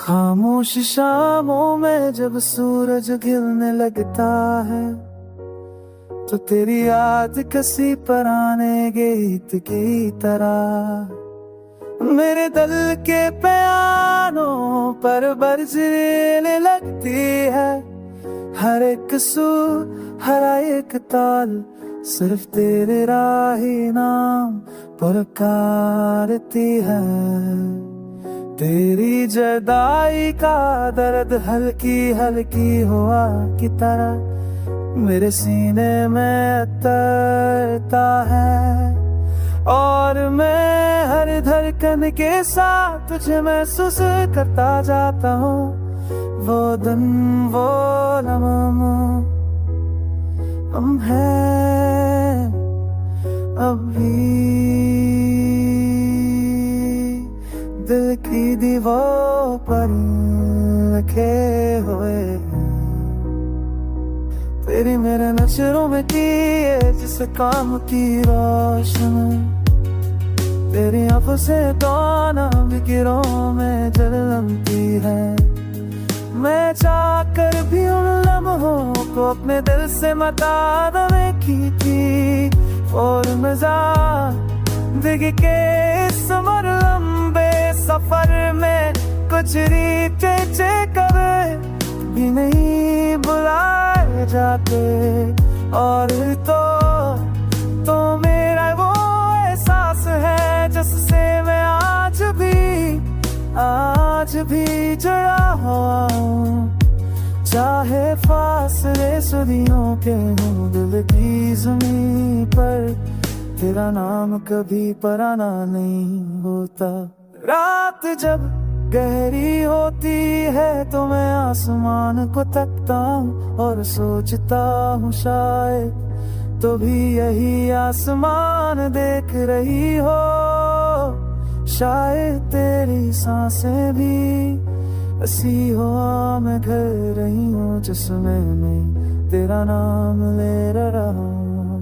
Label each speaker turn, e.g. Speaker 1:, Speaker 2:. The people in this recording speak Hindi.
Speaker 1: खामोश शामों में जब सूरज गिरने लगता है तो तेरी याद कसी पुराने गीत की तरह मेरे दिल के पियानों पर बजने लगती है। हर एक सुर हर एक ताल सिर्फ तेरे राही नाम पुकारती है। तेरी जुदाई का दर्द हल्की हल्की हवा की तरह मेरे सीने में उतरता है और मैं हर धड़कन के साथ तुझे महसूस करता जाता हूँ। वो दिन वो लम्हा हम हैं अभी दिल की दीवार पर रखे हुए तेरी मेरे नजरों में किए जिस काम की रोशन तेरी आंखों से दाना बिखरों में जलती है। मैं चाहकर भी उन लम्हों को अपने दिल से मिटा की थी और जिंदगी के इस लंबे सफर में कुछ रीते कभी भी नहीं बुलाए जाते और तो मेरा वो एहसास है जिससे मैं आज भी जुड़ा हुआ हूँ। चाहे फासले सदियों के हों दिल की ज़मीं पर तेरा नाम कभी पराना नहीं होता। रात जब गहरी होती है तो मैं आसमान को तकता हूँ और सोचता हूँ शायद तो भी यही आसमान देख रही हो। शायद तेरी सांसें भी ऐसी हो मैं कर रही हूँ जिसमें मैं तेरा नाम ले रहा हूँ।